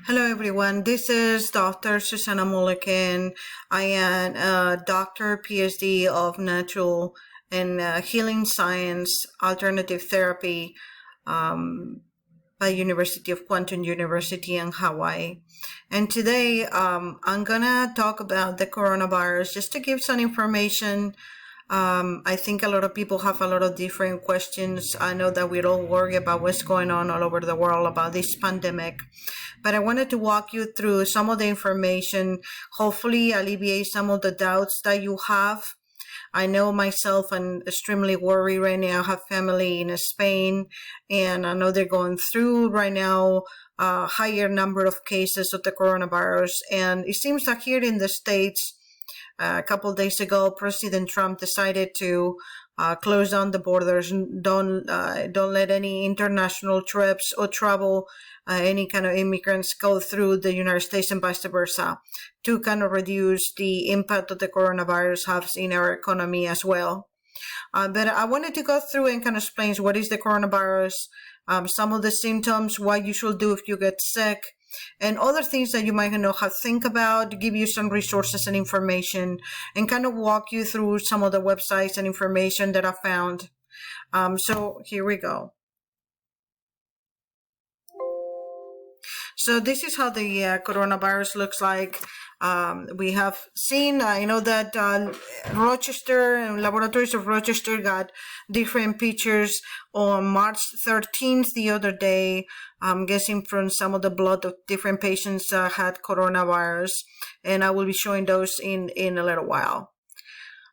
Hello, everyone. This is Dr. Susanna Mulliken. I am a doctor, PhD of natural and healing science, alternative therapy by University of Quantum University in Hawaii. And today I'm gonna talk about the coronavirus just to give some information. I think a lot of people have a lot of different questions. I know that we all worry about what's going on all over the world about this pandemic, but I wanted to walk you through some of the information, hopefully alleviate some of the doubts that you have. I know myself, I'm extremely worried right now. I have family in Spain, and I know they're going through right now a higher number of cases of the coronavirus. And it seems that here in the States, a couple of days ago, President Trump decided to close down the borders. Don't let any international trips or travel, any kind of immigrants go through the United States and vice versa, to kind of reduce the impact that the coronavirus has in our economy as well. But I wanted to go through and kind of explain what is the coronavirus, some of the symptoms, what you should do if you get sick, and other things that you might know how to think about, give you some resources and information, and kind of walk you through some of the websites and information that I found. So here we go. So this is how the coronavirus looks like. We have seen, I know that Rochester and laboratories of Rochester got different pictures on March 13th the other day. I'm guessing from some of the blood of different patients had coronavirus, and I will be showing those in a little while.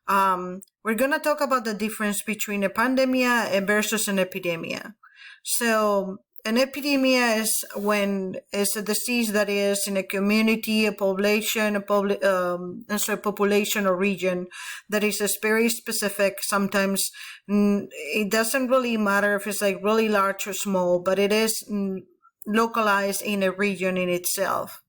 We're going to talk about the difference between a pandemia versus an epidemia. So an epidemia is when it's a disease that is in a community, a population, population or region that is very specific. Sometimes it doesn't really matter if it's like really large or small, but it is localized in a region in itself.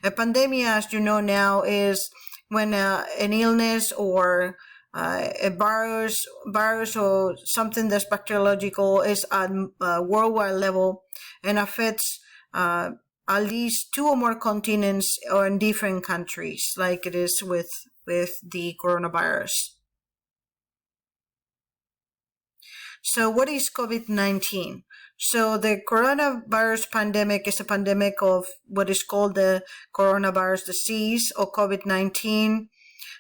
A pandemic, as you know now, is when an illness or a virus or something that's bacteriological is at a worldwide level and affects at least two or more continents or in different countries, like it is with the coronavirus. So what is COVID-19? So the coronavirus pandemic is a pandemic of what is called the coronavirus disease or COVID-19.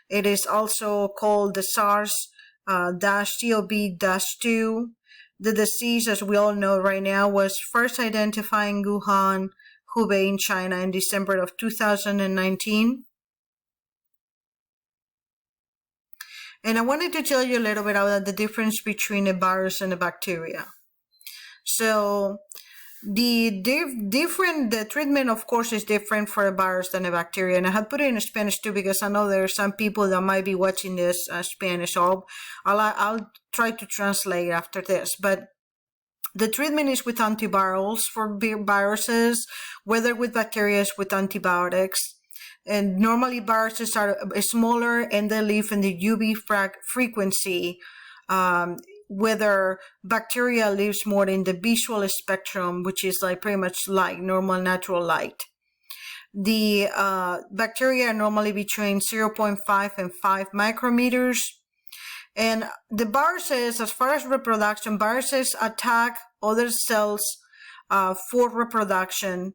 It is also called the SARS-CoV-2. The disease, as we all know right now, was first identified in Wuhan, Hubei in China in December of 2019. And I wanted to tell you a little bit about the difference between a virus and a bacteria. So the treatment, of course, is different for a virus than a bacteria. And I have put it in Spanish too, because I know there are some people that might be watching this Spanish. So I'll try to translate after this. But the treatment is with antivirals for viruses, whether with bacteria, with antibiotics. And normally viruses are smaller and they live in the UV frequency, whether bacteria lives more in the visual spectrum, which is like pretty much light, normal natural light. The bacteria are normally between 0.5 and 5 micrometers. And the viruses, as far as reproduction, viruses attack other cells for reproduction.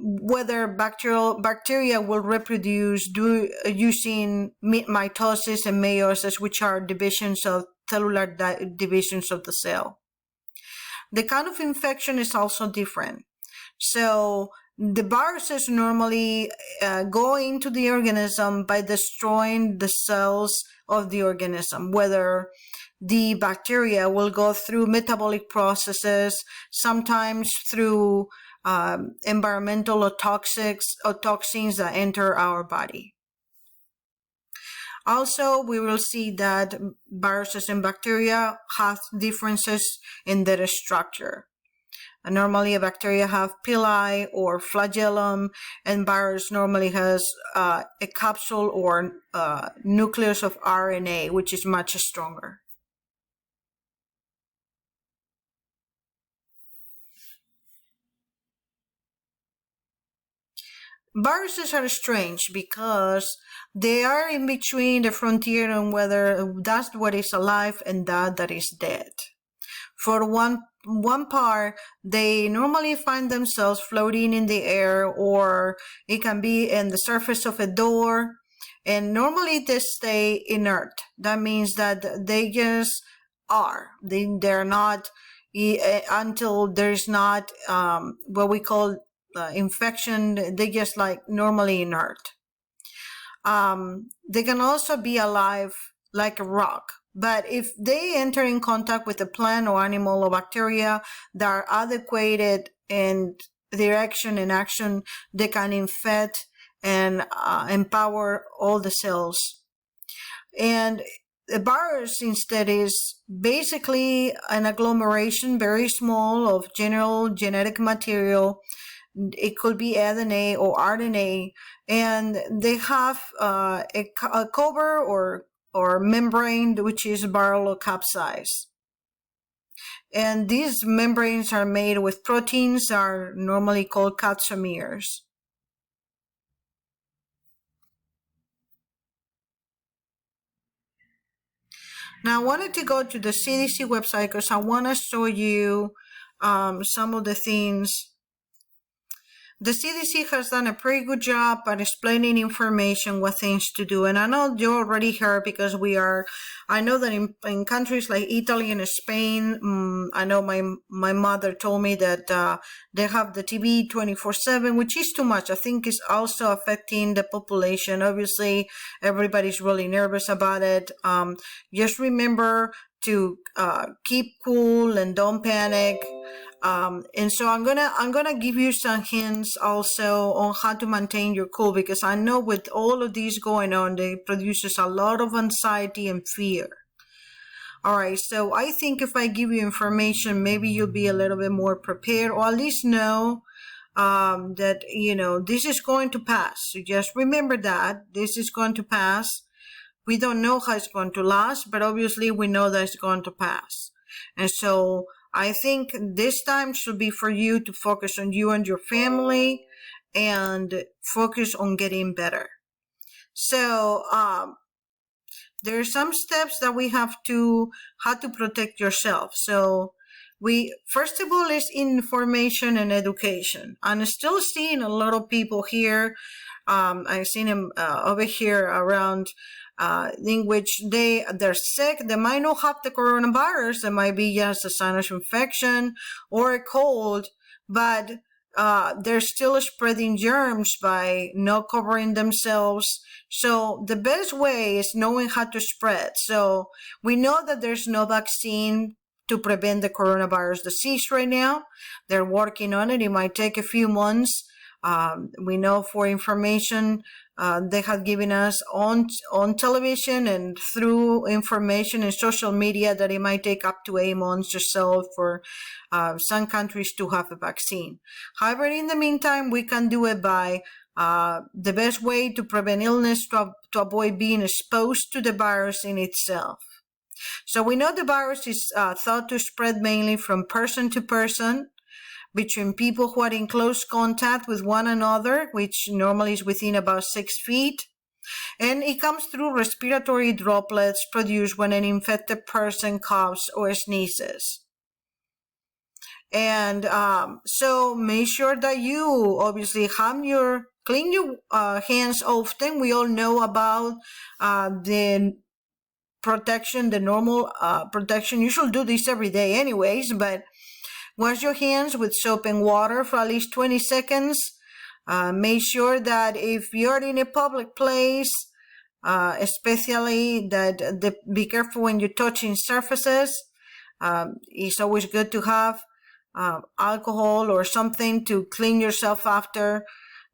Whether bacteria will reproduce using mitosis and meiosis, which are divisions of cellular divisions of the cell. The kind of infection is also different. So the viruses normally go into the organism by destroying the cells of the organism, whether the bacteria will go through metabolic processes, sometimes through environmental or toxins that enter our body. Also, we will see that viruses and bacteria have differences in their structure. Normally, a bacteria have pili or flagellum, and virus normally has a capsule or nucleus of RNA, which is much stronger. viruses are strange because they are in between the frontier on whether that's what is alive and that is dead. For one part, they normally find themselves floating in the air, or it can be in the surface of a door, and normally they stay inert. That means that they just are. They're not until there's not what we call infection. They just like normally inert. They can also be alive like a rock. But if they enter in contact with a plant or animal or bacteria that are adequate in direction and action, they can infect and empower all the cells. And a virus instead is basically an agglomeration, very small, of general genetic material. It could be DNA or RNA, and they have a cover or membrane, which is viral capsize. And these membranes are made with proteins that are normally called capsomeres. Now I wanted to go to the CDC website because I want to show you some of the things. The CDC has done a pretty good job at explaining information, what things to do. And I know you already heard because I know that in countries like Italy and Spain, I know my mother told me that they have the TB 24/7, which is too much. I think it's also affecting the population. Obviously, everybody's really nervous about it. Just remember to keep cool and don't panic. And so I'm gonna give you some hints also on how to maintain your cool, because I know with all of these going on, it produces a lot of anxiety and fear. All right, so I think if I give you information, maybe you'll be a little bit more prepared, or at least know that, this is going to pass. So just remember that this is going to pass. We don't know how it's going to last, but obviously we know that it's going to pass. And so I think this time should be for you to focus on you and your family and focus on getting better. So there are some steps that we have how to protect yourself. So first of all, is information and education. I'm still seeing a lot of people here. I've seen them over here around in which they're sick. They might not have the coronavirus. It might be just a sinus infection or a cold, but they're still spreading germs by not covering themselves. So the best way is knowing how to spread. So we know that there's no vaccine to prevent the coronavirus disease right now. They're working on it. It might take a few months. We know for information they have given us on television and through information and social media that it might take up to 8 months or so for some countries to have a vaccine. However, in the meantime, we can do it by the best way to prevent illness, to avoid being exposed to the virus in itself. So we know the virus is thought to spread mainly from person to person, between people who are in close contact with one another, which normally is within about 6 feet. And it comes through respiratory droplets produced when an infected person coughs or sneezes. And so make sure that you obviously clean your hands often. We all know about the protection, the normal protection. You should do this every day anyways, but wash your hands with soap and water for at least 20 seconds. Make sure that if you're in a public place, especially be careful when you're touching surfaces. It's always good to have alcohol or something to clean yourself after.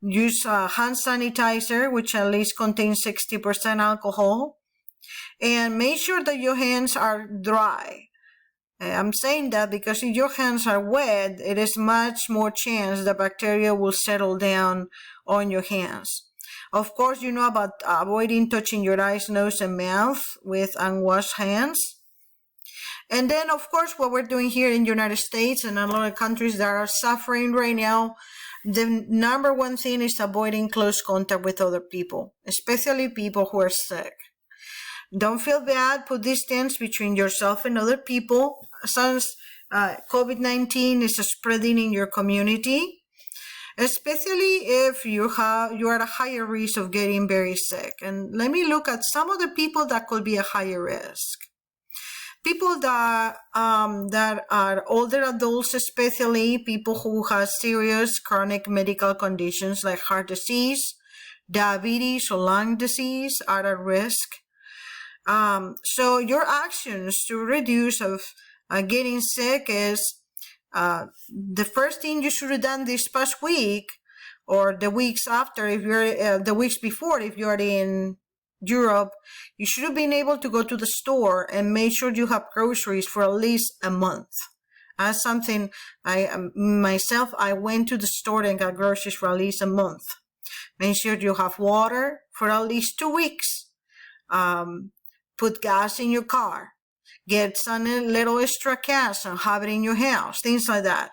Use hand sanitizer, which at least contains 60% alcohol. And make sure that your hands are dry. I'm saying that because if your hands are wet, it is much more chance the bacteria will settle down on your hands. Of course, you know about avoiding touching your eyes, nose, and mouth with unwashed hands. And then, of course, what we're doing here in the United States and a lot of countries that are suffering right now the number one thing is avoiding close contact with other people, especially people who are sick. Don't feel bad. Put distance between yourself and other people. Since COVID-19 is spreading in your community, especially if you are at a higher risk of getting very sick. And let me look at some of the people that could be a higher risk. People that are older adults, especially people who have serious chronic medical conditions like heart disease, diabetes, or lung disease are at risk. So your actions to reduce of getting sick is the first thing you should have done this past week or the weeks after, if you're the weeks before, if you're in Europe, you should have been able to go to the store and make sure you have groceries for at least a month. That's something I went to the store and got groceries for at least a month. Make sure you have water for at least 2 weeks. Put gas in your car. Get some little extra cash and have it in your house, things like that.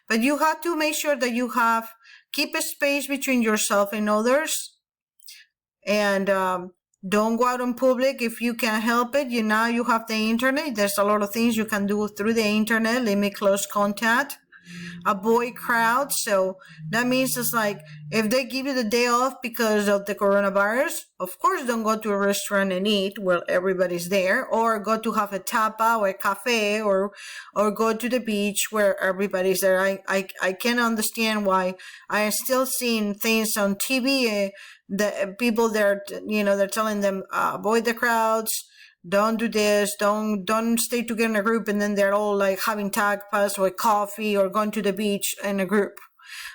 But you have to make sure that keep a space between yourself and others. And don't go out in public if you can help it. You have the internet. There's a lot of things you can do through the internet. Limit close contact. Avoid crowds. So that means it's like if they give you the day off because of the coronavirus, of course don't go to a restaurant and eat while everybody's there, or go to have a tapa or a cafe, or go to the beach where everybody's there. I can't understand why I am still seeing things on TV. The people there, they're telling them avoid the crowds. Don't do this, don't stay together in a group, and then they're all like having tapas or coffee or going to the beach in a group.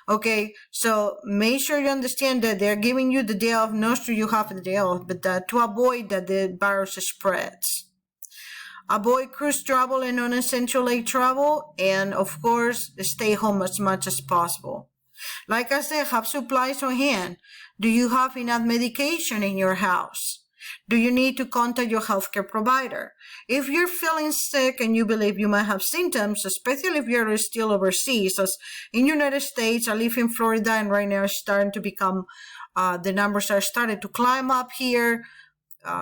Okay, so make sure you understand that they're giving you the day off, not so you have the day off, but that to avoid that the virus spreads. Avoid cruise travel and non-essential aid travel, and of course, stay home as much as possible. Like I said, have supplies on hand. Do you have enough medication in your house? Do you need to contact your healthcare provider? If you're feeling sick and you believe you might have symptoms, especially if you're still overseas, as in the United States, I live in Florida, and right now it's starting to become, the numbers are starting to climb up here.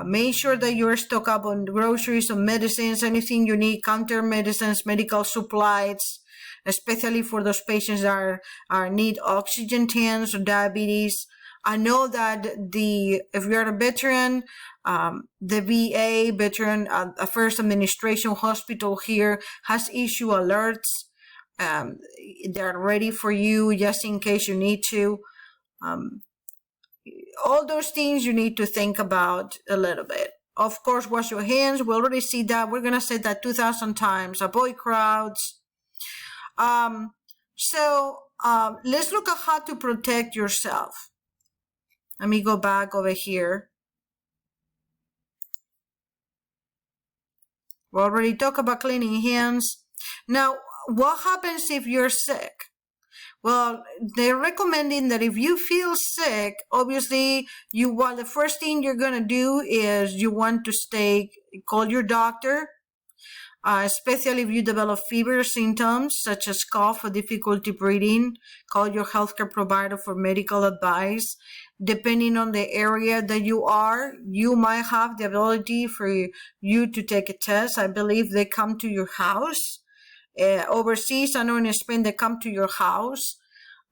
Make sure that you're stocked up on groceries, on medicines, anything you need, counter medicines, medical supplies, especially for those patients that need oxygen tanks or diabetes. I know that if you're a veteran, the VA, Veteran Affairs Administration hospital here has issued alerts. They're ready for you just in case you need to. All those things you need to think about a little bit. Of course, wash your hands. We already see that. We're going to say that 2,000 times. Avoid crowds. So let's look at how to protect yourself. Let me go back over here. We already talked about cleaning hands. Now, what happens if you're sick? Well, they're recommending that if you feel sick, obviously, the first thing you're going to do is you want to call your doctor, especially if you develop fever symptoms such as cough or difficulty breathing. Call your healthcare provider for medical advice. Depending on the area that you are, you might have the ability for you to take a test. I believe they come to your house. Overseas, I know in Spain, they come to your house.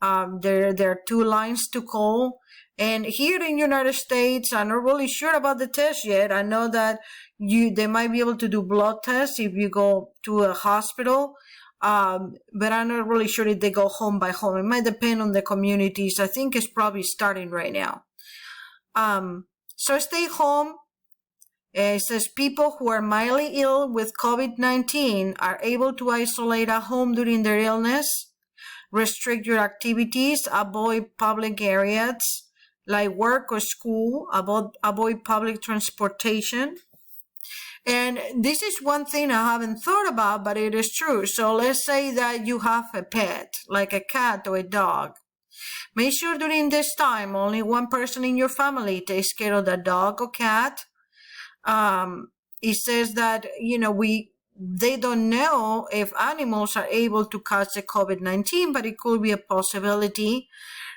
There are 2 lines to call. And here in the United States, I'm not really sure about the test yet. I know that they might be able to do blood tests if you go to a hospital. But I'm not really sure if they go home by home. It might depend on the communities. I think it's probably starting right now. So stay home. It says people who are mildly ill with COVID-19 are able to isolate at home during their illness. Restrict your activities. Avoid public areas like work or school. Avoid public transportation. And this is one thing I haven't thought about, but it is true. So let's say that you have a pet, like a cat or a dog. Make sure during this time, only one person in your family takes care of the dog or cat. It says that, they don't know if animals are able to catch the COVID-19, but it could be a possibility.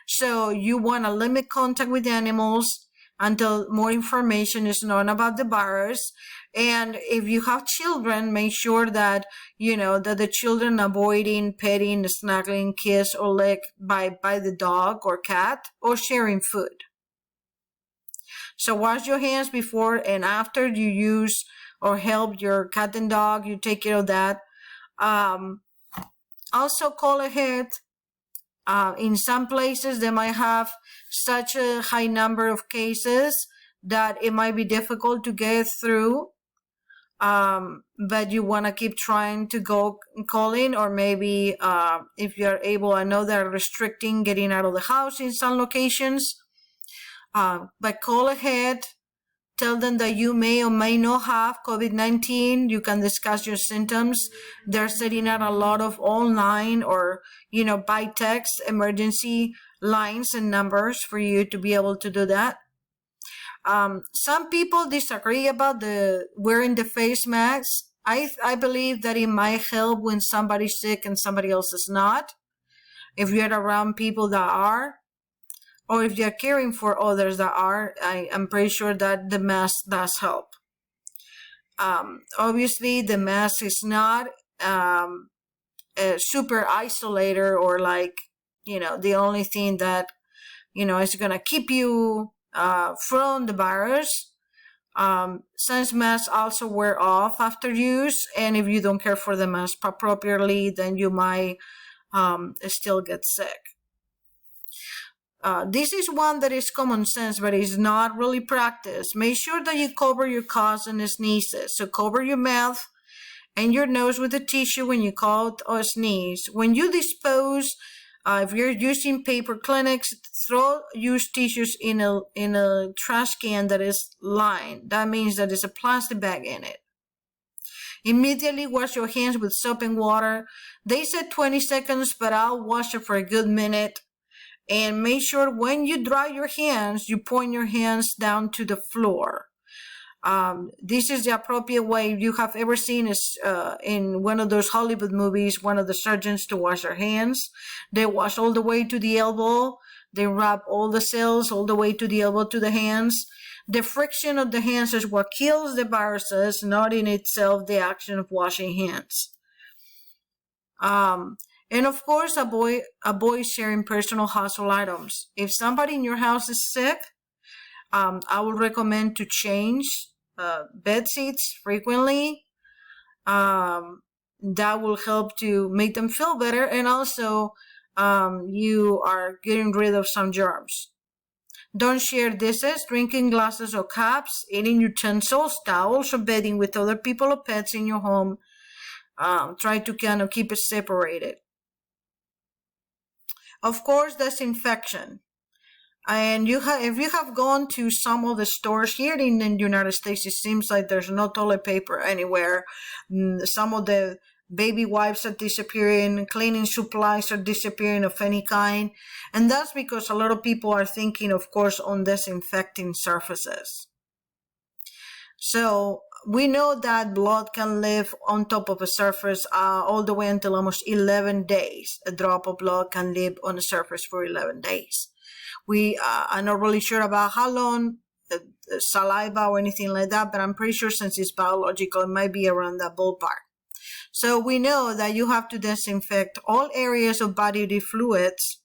So you want to limit contact with animals until more information is known about the virus. And if you have children, make sure that, that the children avoiding petting, snuggling, kiss, or lick by the dog or cat, or sharing food. So wash your hands before and after you use or help your cat and dog. You take care of that. Also call ahead. In some places, they might have such a high number of cases that it might be difficult to get through. But you want to keep trying to go calling, or maybe if you're able, I know they're restricting getting out of the house in some locations. But call ahead. Tell them that you may or may not have COVID-19. You can discuss your symptoms. They're setting out a lot of online or, by text emergency lines and numbers for you to be able to do that. Some people disagree about wearing the face masks. I believe that it might help when somebody's sick and somebody else is not. If you're around people that are, or if you're caring for others that are, I'm pretty sure that the mask does help. Obviously, the mask is not a super isolator or the only thing that, is going to keep you from the virus. Since masks also wear off after use, and if you don't care for the mask properly, then you might still get sick. This is one that is common sense, but is not really practiced. Make sure that you cover your coughs and sneezes. So cover your mouth and your nose with a tissue when you cough or sneeze. When you dispose, if you're using paper clinics, throw used tissues in a trash can that is lined. That means that there's a plastic bag in it. Immediately wash your hands with soap and water. They said 20 seconds, but I'll wash it for a good minute. And make sure when you dry your hands, you point your hands down to the floor. This is the appropriate way. You have ever seen in one of those Hollywood movies, one of the surgeons to wash their hands. They wash all the way to the elbow. They rub all the cells all the way to the elbow to the hands. The friction of the hands is what kills the viruses, not in itself the action of washing hands. And of course, avoid sharing personal household items. If somebody in your house is sick, I would recommend to change bed sheets frequently. That will help to make them feel better, and also you are getting rid of some germs. Don't share dishes, drinking glasses or cups, eating utensils, towels, or bedding with other people or pets in your home. Try to kind of keep it separated. Of course, disinfection. And if you have gone to some of the stores here in the United States, it seems like there's no toilet paper anywhere. Some of the baby wipes are disappearing, cleaning supplies are disappearing of any kind. And that's because a lot of people are thinking, of course, on disinfecting surfaces. So we know that blood can live on top of a surface all the way until almost 11 days. A drop of blood can live on a surface for 11 days. We are not really sure about how long, saliva or anything like that, but I'm pretty sure since it's biological, it might be around that ballpark. So we know that you have to disinfect all areas of bodily fluids,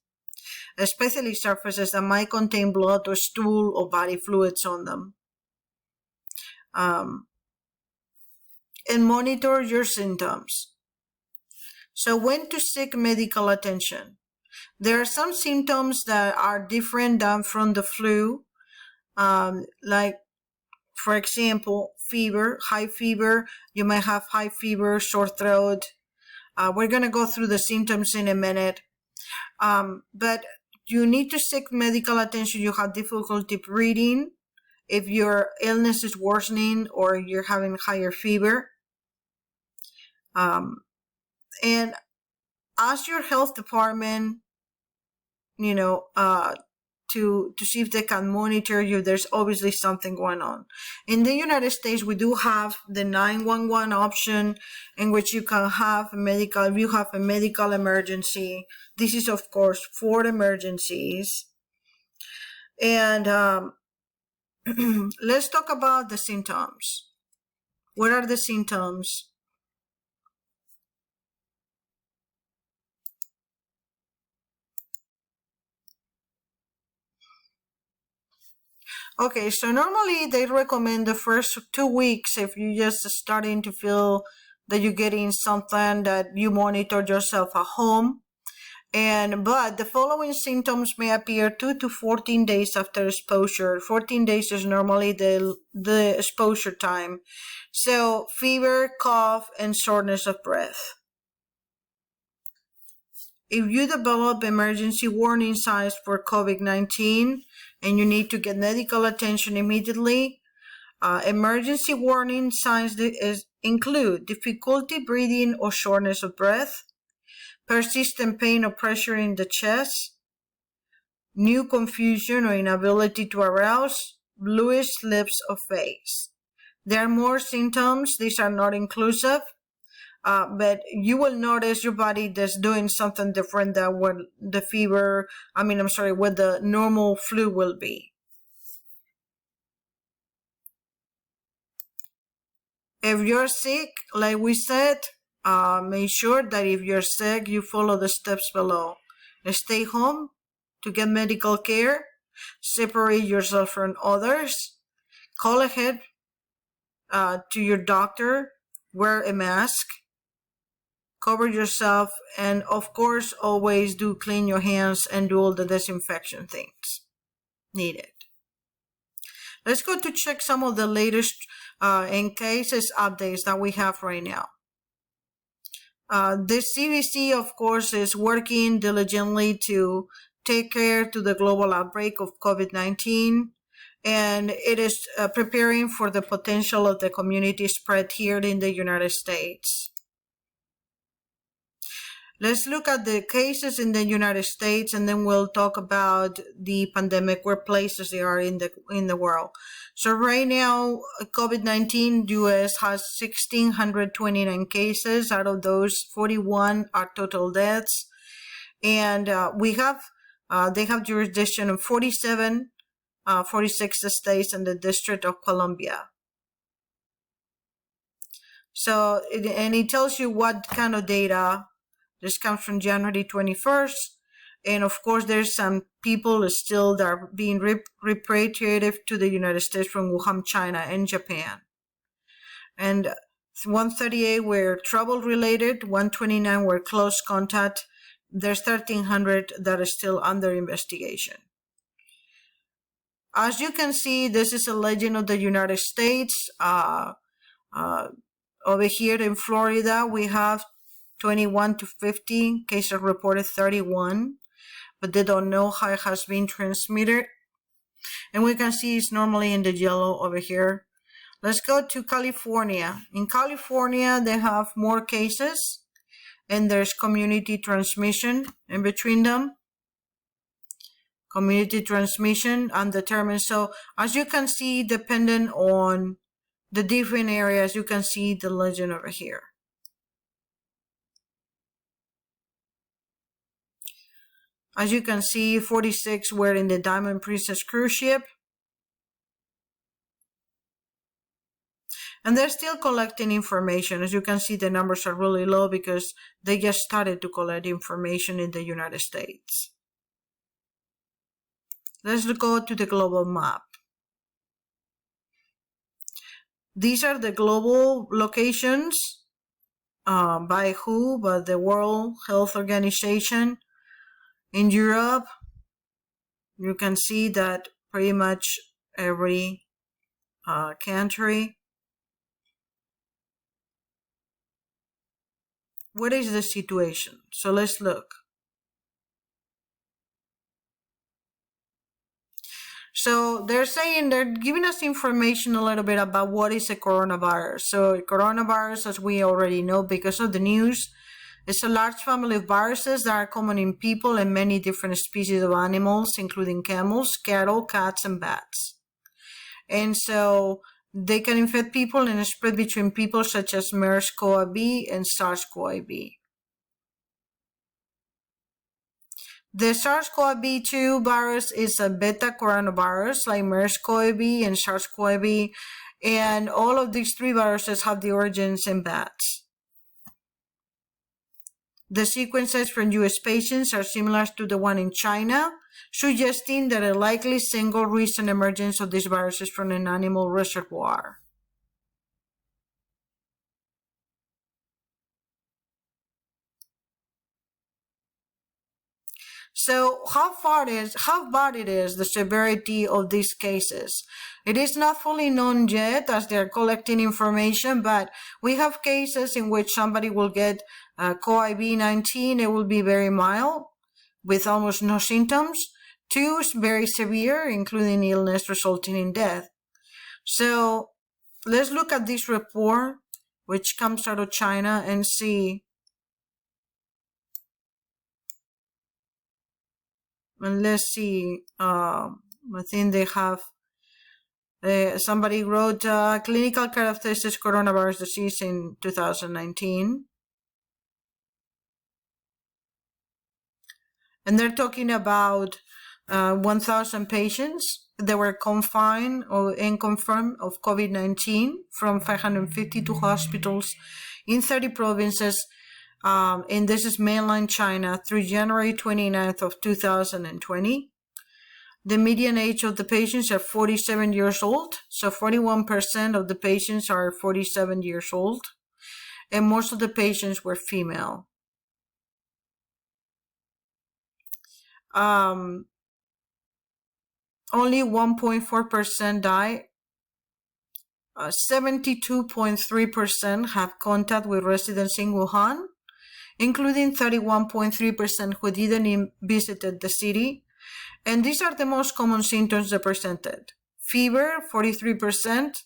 especially surfaces that might contain blood or stool or body fluids on them. And monitor your symptoms. So when to seek medical attention? There are some symptoms that are different than from the flu, like, for example, fever, high fever. You might have high fever, sore throat. We're going to go through the symptoms in a minute. But you need to seek medical attention. You have difficulty breathing, if your illness is worsening or you're having higher fever. And ask your health department, to to see if they can monitor you. There's obviously something going on. In the United States, we do have the 911 option, in which you can have if you have a medical emergency. This is, of course, for emergencies. And let's talk about the symptoms. What are the symptoms? Okay, so normally they recommend the first 2 weeks, if you just starting to feel that you're getting something, that you monitor yourself at home. But the following symptoms may appear 2 to 14 days after exposure. 14 days is normally the exposure time. So fever, cough, and shortness of breath. If you develop emergency warning signs for COVID-19 and you need to get medical attention immediately, emergency warning signs include difficulty breathing or shortness of breath, persistent pain or pressure in the chest, new confusion or inability to arouse, bluish lips or face. There are more symptoms. These are not inclusive, but you will notice your body is doing something different than what the what the normal flu will be. If you're sick, like we said, make sure that if you're sick, you follow the steps below. Stay home to get medical care. Separate yourself from others. Call ahead to your doctor. Wear a mask. Cover yourself. And of course, always do clean your hands and do all the disinfection things needed. Let's go to check some of the latest cases updates that we have right now. The CDC, of course, is working diligently to take care to the global outbreak of COVID-19, and it is preparing for the potential of the community spread here in the United States. Let's look at the cases in the United States, and then we'll talk about the pandemic, where places they are in the world. So right now, COVID-19, U.S. has 1,629 cases. Out of those, 41 are total deaths. And they have jurisdiction in 46 states and the District of Columbia. So, it tells you what kind of data. This comes from January 21st. And of course, there's some people still that are being repatriated to the United States from Wuhan, China, and Japan. And 138 were travel-related, 129 were close contact. There's 1,300 that are still under investigation. As you can see, this is a legend of the United States. Over here in Florida, we have 21 to 50 cases reported, 31, but they don't know how it has been transmitted. And we can see it's normally in the yellow over here. Let's go to California. In California, they have more cases, and there's community transmission in between them. Community transmission undetermined. So as you can see, depending on the different areas, you can see the legend over here. As you can see, 46 were in the Diamond Princess cruise ship. And they're still collecting information. As you can see, the numbers are really low because they just started to collect information in the United States. Let's go to the global map. These are the global locations by WHO, by the World Health Organization. In Europe, you can see that pretty much every country. What is the situation? So let's look. So they're giving us information a little bit about what is a coronavirus. So coronavirus, as we already know because of the news, It's a large family of viruses that are common in people and many different species of animals, including camels, cattle, cats, and bats. And so they can infect people and spread between people, such as MERS-CoV and SARS-CoV. The SARS-CoV-2 virus is a beta coronavirus like MERS-CoV and SARS-CoV, and all of these three viruses have the origins in bats. The sequences from US patients are similar to the one in China, suggesting that a likely single recent emergence of these viruses from an animal reservoir. So how bad it is, the severity of these cases? It is not fully known yet as they're collecting information, but we have cases in which somebody will get COVID-19. It will be very mild with almost no symptoms, to very severe, including illness resulting in death. So let's look at this report, which comes out of China, and see. And let's see, I think they have, somebody wrote clinical characteristics coronavirus disease in 2019. And they're talking about 1,000 patients that were confined or confirmed of COVID-19 from 552 hospitals in 30 provinces. And this is mainland China through January 29th of 2020. The median age of the patients are 47 years old. So 41% of the patients are 47 years old. And most of the patients were female. Only 1.4% die. 72.3% have contact with residents in Wuhan, including 31.3% who didn't visit the city. And these are the most common symptoms they presented. Fever, 43%.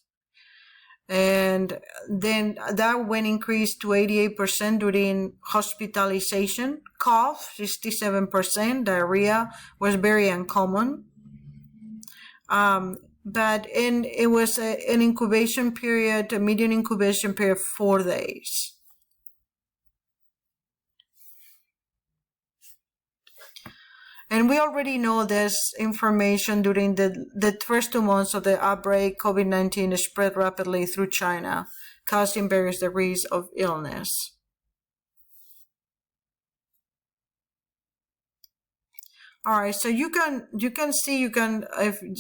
And then that went increased to 88% during hospitalization. Cough, 67%. Diarrhea was very uncommon. But it was an incubation period, a median incubation period of 4 days. And we already know this information during the first 2 months of the outbreak. COVID-19 spread rapidly through China, causing various degrees of illness. All right, so you can see,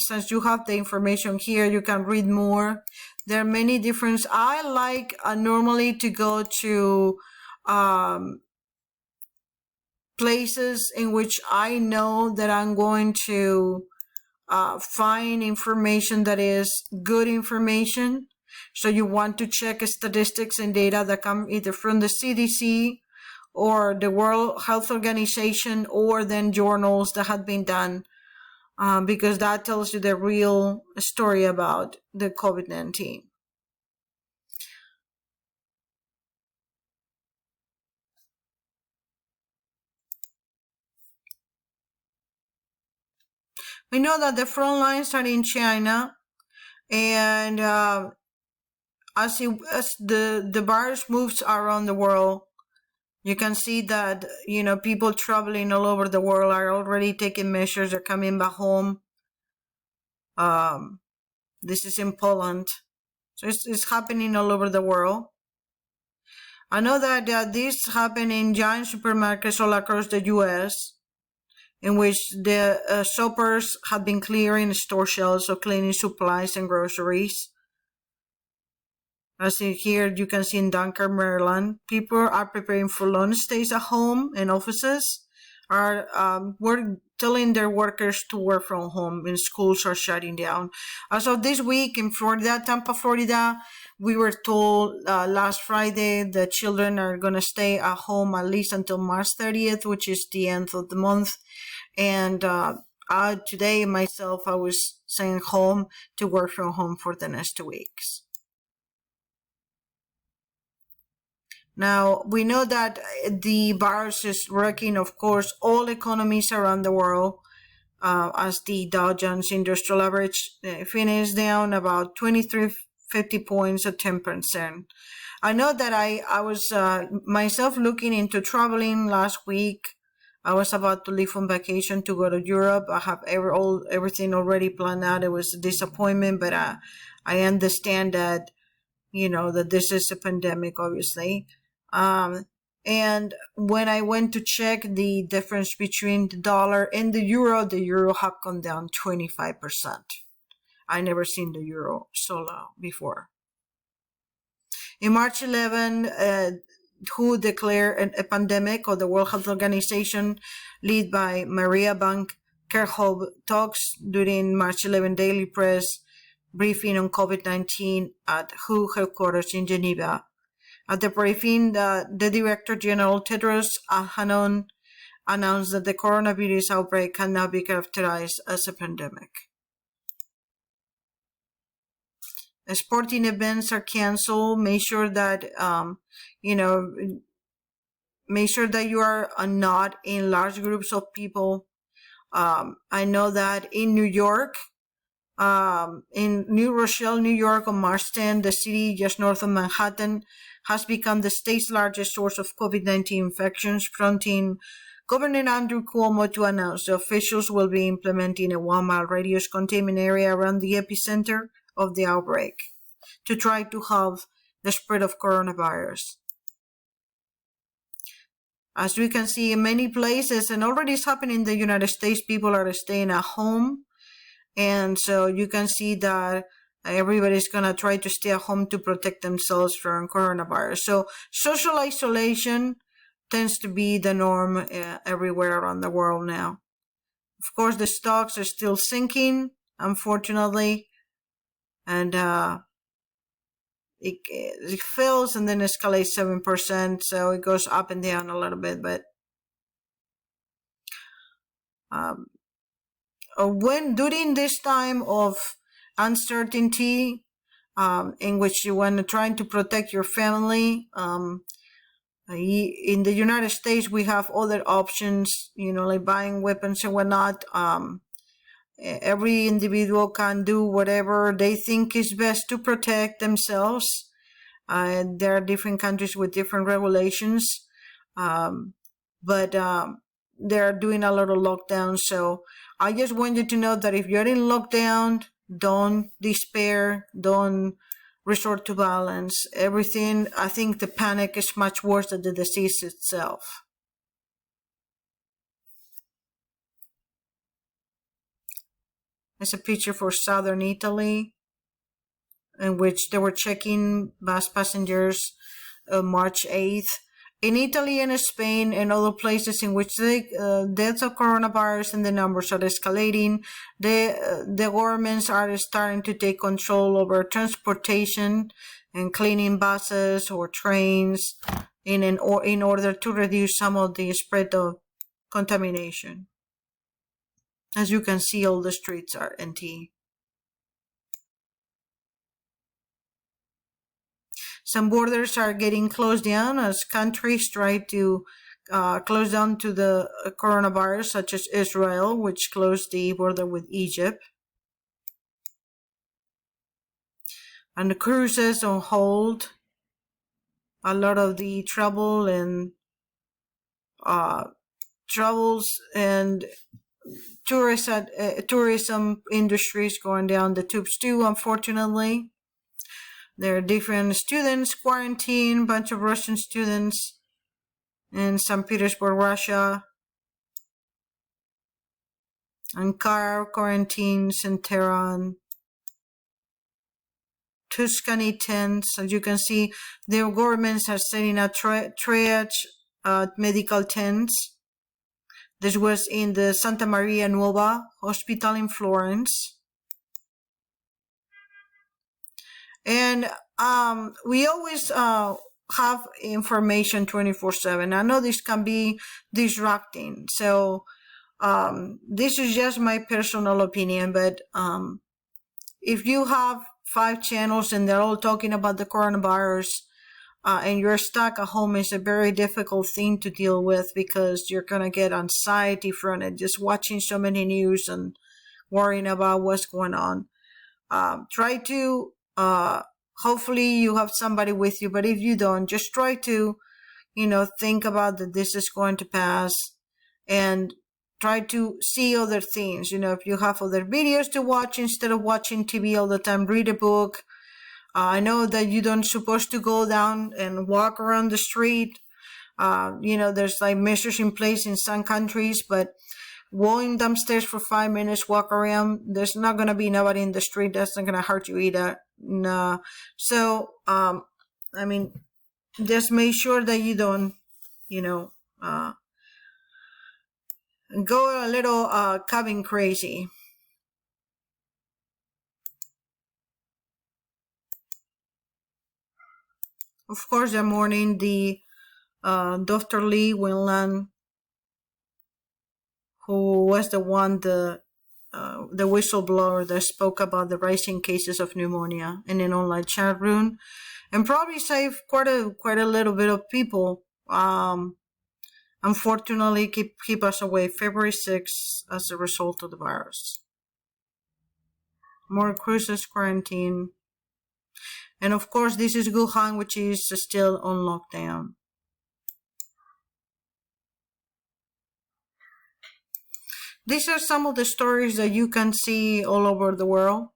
since you have the information here, you can read more. There are many different. I like normally to go to places in which I know that I'm going to find information that is good information. So you want to check statistics and data that come either from the CDC or the World Health Organization, or then journals that have been done, because that tells you the real story about the COVID-19. We know that the front lines are in China, and as the virus moves around the world, you can see that, people traveling all over the world are already taking measures. They're coming back home. This is in Poland. So it's happening all over the world. I know that this happened in giant supermarkets all across the U.S., in which the shoppers have been clearing store shelves of cleaning supplies and groceries. As here, you can see in Dunkirk, Maryland, people are preparing for long stays at home, and offices are telling their workers to work from home, and schools are shutting down. As of this week in Florida, Tampa, Florida, we were told last Friday that children are going to stay at home at least until March 30th, which is the end of the month. And today myself, I was sent home to work from home for the next 2 weeks. Now, we know that the virus is wrecking, of course, all economies around the world, as the Dow Jones Industrial Average finished down about 2350 points at 10%. I know that I was myself looking into traveling last week. I was about to leave on vacation to go to Europe. I have everything already planned out. It was a disappointment, but I understand that, that this is a pandemic, obviously. And when I went to check the difference between the dollar and the euro had gone down 25%. I never seen the euro so low before. In March 11, WHO declared a pandemic, or the World Health Organization, led by Maria Van Kerkhove, talks during March 11 daily press briefing on COVID-19 at WHO headquarters in Geneva. At the briefing, the Director General Tedros Adhanom announced that the coronavirus outbreak can now be characterized as a pandemic. Sporting events are canceled. Make sure that make sure that you are not in large groups of people. I know that in New York, in New Rochelle, New York, on March 10, the city just north of Manhattan has become the state's largest source of COVID-19 infections, prompting Governor Andrew Cuomo to announce the officials will be implementing a 1-mile radius containment area around the epicenter of the outbreak to try to halt the spread of coronavirus. As we can see in many places, and already it's happening in the United States, people are staying at home. And so you can see that everybody's going to try to stay at home to protect themselves from coronavirus. So social isolation tends to be the norm everywhere around the world now. Of course, the stocks are still sinking, unfortunately. And it fails and then escalates 7%. So it goes up and down a little bit. But during this time of uncertainty, in which you want to trying to protect your family, in the United States we have other options, like buying weapons and whatnot. Every individual can do whatever they think is best to protect themselves. There are different countries with different regulations, but they're doing a lot of lockdowns. So I just want you to know that if you're in lockdown, don't despair, don't resort to violence. Everything, I think the panic is much worse than the disease itself. It's a picture for southern Italy, in which they were checking bus passengers March 8th. In Italy and Spain and other places in which the deaths of coronavirus and the numbers are escalating, the governments are starting to take control over transportation and cleaning buses or trains in order to reduce some of the spread of contamination. As you can see, all the streets are empty. Some borders are getting closed down as countries try to close down to the coronavirus, such as Israel, which closed the border with Egypt. And the cruises on hold. A lot of the travel and travels and tourism industries going down the tubes too, unfortunately. There are different students quarantined, bunch of Russian students in St. Petersburg, Russia. Ankara quarantines in Tehran. Tuscany tents. As you can see, the governments are setting up triage medical tents. This was in the Santa Maria Nuova hospital in Florence. And we always have information 24/7. I know this can be disrupting. So this is just my personal opinion, but if you have 5 channels and they're all talking about the coronavirus, and you're stuck at home, is a very difficult thing to deal with, because you're going to get anxiety from it, just watching so many news and worrying about what's going on. Try to, hopefully you have somebody with you, but if you don't, just try to, think about that this is going to pass, and try to see other things. If you have other videos to watch instead of watching TV all the time, read a book. I know that you don't supposed to go down and walk around the street. There's like measures in place in some countries, but going downstairs for 5 minutes, walk around, there's not going to be nobody in the street. That's not going to hurt you either. No. So, just make sure that you don't, go a little cabin crazy. Of course, that morning, the Dr. Lee Winland, who was the one, the whistleblower that spoke about the rising cases of pneumonia in an online chat room, and probably saved quite a little bit of people. Unfortunately, keep us away February 6th as a result of the virus. More cruises, quarantine. And of course, this is Wuhan, which is still on lockdown. These are some of the stories that you can see all over the world.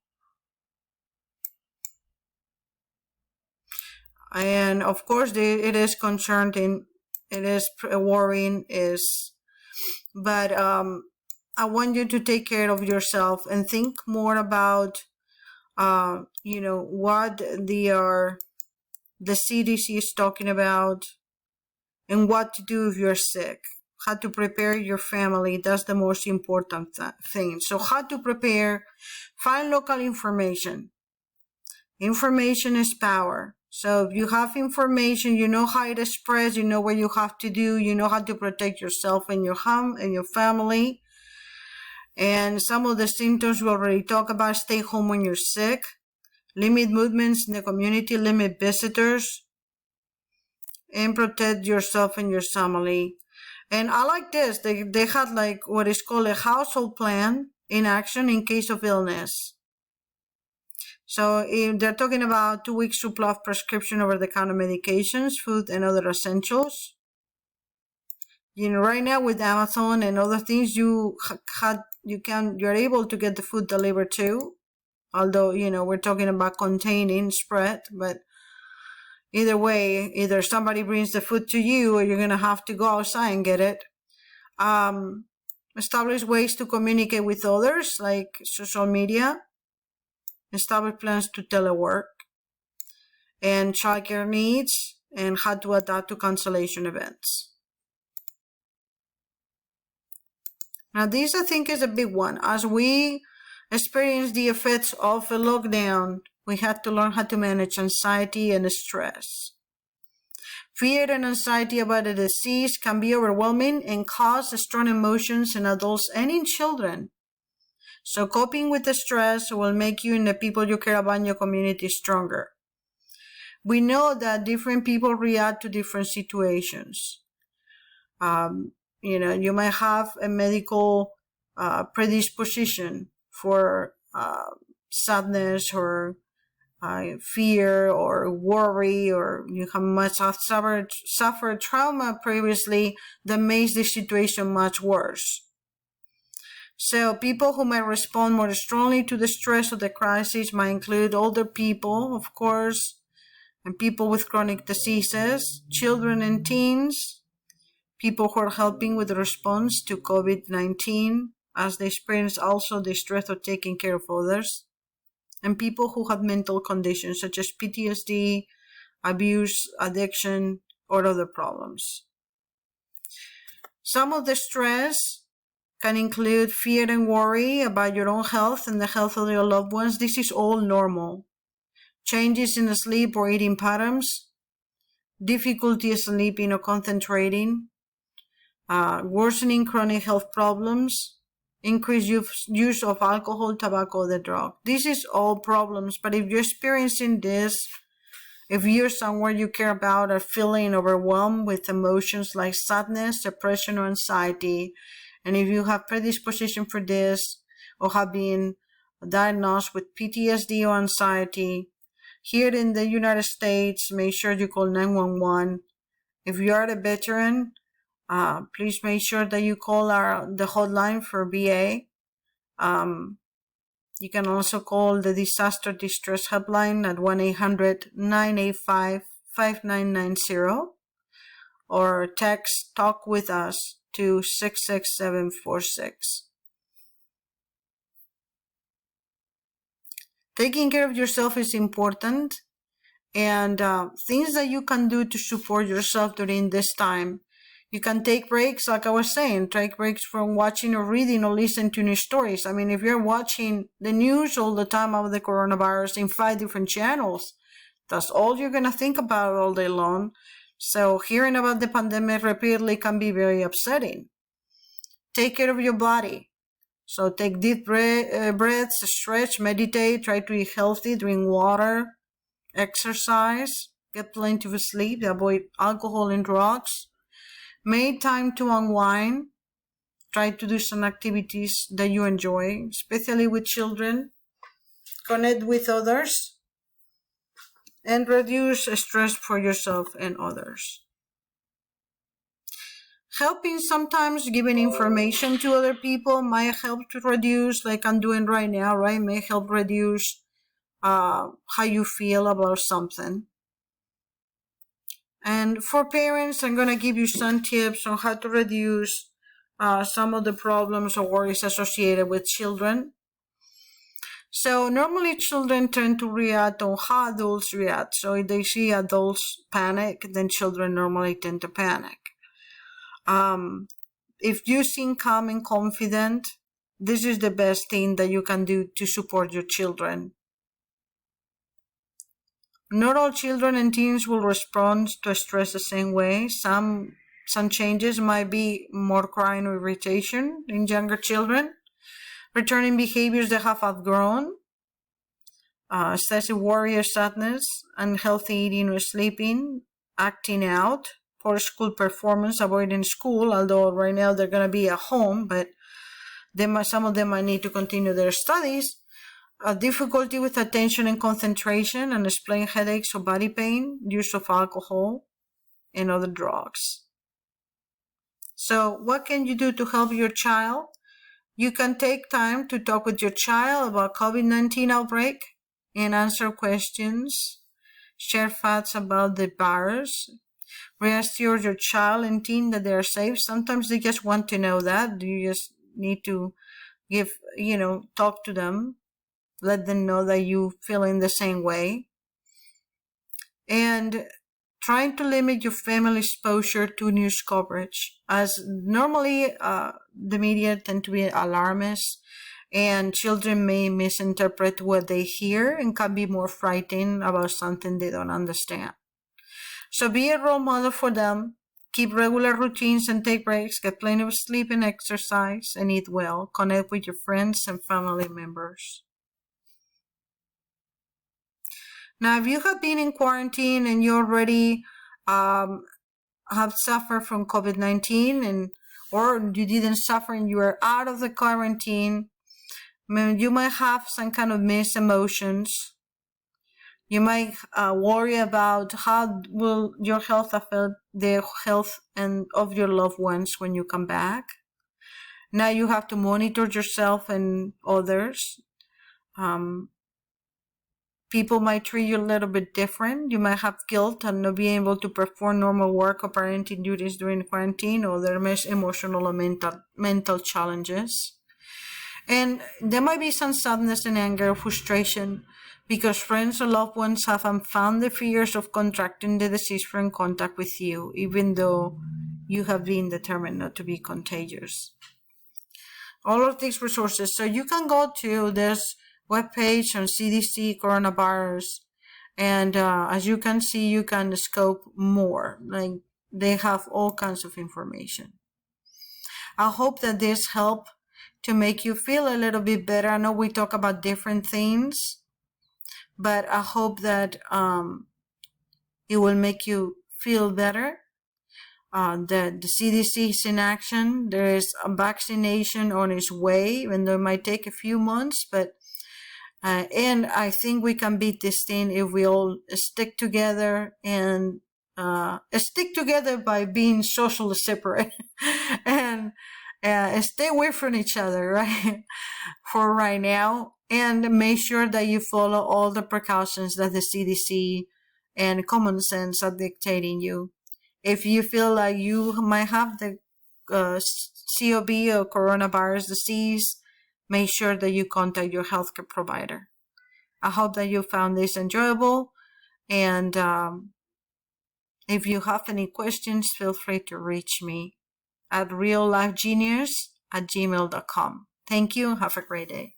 And of course, it is concerning, it is worrying, but I want you to take care of yourself and think more about, what the CDC is talking about, and what to do if you're sick. How to prepare your family, that's the most important thing. So how to prepare, find local information. Information is power. So if you have information, you know how it spreads, you know what you have to do, you know how to protect yourself and your home and your family. And some of the symptoms we already talked about: stay home when you're sick, limit movements in the community, limit visitors, and protect yourself and your family. And I like this. They had like what is called a household plan in action in case of illness. So they're talking about 2 weeks supply of prescription over-the-counter medications, food, and other essentials. Right now with Amazon and other things, you're able to get the food delivered too. Although, we're talking about containing spread, but either way, either somebody brings the food to you, or you're going to have to go outside and get it. Establish ways to communicate with others, like social media. Establish plans to telework. And childcare needs, and how to adapt to cancellation events. Now, this, I think, is a big one. As we experience the effects of a lockdown, we had to learn how to manage anxiety and stress. Fear and anxiety about a disease can be overwhelming and cause strong emotions in adults and in children. So coping with the stress will make you and the people you care about in your community stronger. We know that different people react to different situations. You might have a medical predisposition for sadness or fear or worry, or you must have suffered trauma previously that makes the situation much worse. So people who might respond more strongly to the stress of the crisis might include older people, of course, and people with chronic diseases, children and teens, people who are helping with the response to COVID-19, as they experience also the stress of taking care of others, and people who have mental conditions such as PTSD, abuse, addiction, or other problems. Some of the stress can include fear and worry about your own health and the health of your loved ones. This is all normal. Changes in sleep or eating patterns, difficulty sleeping or concentrating, worsening chronic health problems, increased use of alcohol, tobacco, or the drug. This is all problems, but if you're experiencing this, If you're somewhere you care about are feeling overwhelmed with emotions like sadness, depression, or anxiety, and if you have predisposition for this or have been diagnosed with PTSD or anxiety, here in the United States, make sure you call 911. If you are a veteran, please make sure that you call the hotline for VA. You can also call the Disaster Distress Helpline at 1-800-985-5990 or text Talk With Us to 66746. Taking care of yourself is important, and things that you can do to support yourself during this time. You can take breaks, like I was saying, take breaks from watching or reading or listening to news stories. I mean, if you're watching the news all the time about the coronavirus in 5 different channels, that's all you're going to think about all day long. So hearing about the pandemic repeatedly can be very upsetting. Take care of your body. So take deep breaths, stretch, meditate, try to eat healthy, drink water, exercise, get plenty of sleep, avoid alcohol and drugs. Make time to unwind. Try to do some activities that you enjoy, especially with children. Connect with others. And reduce stress for yourself and others. Helping, sometimes giving information to other people might help to reduce, like I'm doing right now, right? May help reduce how you feel about something. And for parents, I'm going to give you some tips on how to reduce some of the problems or worries associated with children. So normally children tend to react on how adults react. So if they see adults panic, then children normally tend to panic. If you seem calm and confident, this is the best thing that you can do to support your children. Not all children and teens will respond to stress the same way. Some changes might be more crying or irritation in younger children, returning behaviors they have outgrown, excessive worry or sadness, unhealthy eating or sleeping, acting out, poor school performance, avoiding school, although right now they're going to be at home, but some of them might need to continue their studies. Difficulty with attention and concentration, unexplained headaches or body pain, use of alcohol and other drugs. So what can you do to help your child? You can take time to talk with your child about COVID-19 outbreak and answer questions, share facts about the virus, reassure your child and teen that they are safe. Sometimes they just want to know that. You just need to talk to them. Let them know that you feel in the same way. And trying to limit your family exposure to news coverage, as normally the media tend to be alarmist, and children may misinterpret what they hear and can be more frightened about something they don't understand. So be a role model for them. Keep regular routines and take breaks. Get plenty of sleep and exercise, and eat well. Connect with your friends and family members. Now, if you have been in quarantine and you already have suffered from COVID-19 or you didn't suffer and you are out of the quarantine, you might have some kind of mixed emotions. You might worry about how will your health affect the health of your loved ones when you come back. Now you have to monitor yourself and others. People might treat you a little bit different. You might have guilt and not being able to perform normal work or parenting duties during quarantine, or there may be emotional or mental challenges. And there might be some sadness and anger or frustration because friends or loved ones have unfound the fears of contracting the disease from contact with you, even though you have been determined not to be contagious. All of these resources. So you can go to this webpage on CDC coronavirus, and as you can see, you can scope more. Like, they have all kinds of information. I hope that this helped to make you feel a little bit better. I know we talk about different things, but I hope that It will make you feel better. The CDC is in action. There is a vaccination on its way, even though it might take a few months, but and I think we can beat this thing if we all stick together and stick together by being socially separate and stay away from each other, right? For right now, and make sure that you follow all the precautions that the CDC and common sense are dictating you. If you feel like you might have the COV or coronavirus disease, make sure that you contact your healthcare provider. I hope that you found this enjoyable, and if you have any questions, feel free to reach me at reallifegenius@gmail.com. Thank you. Have a great day.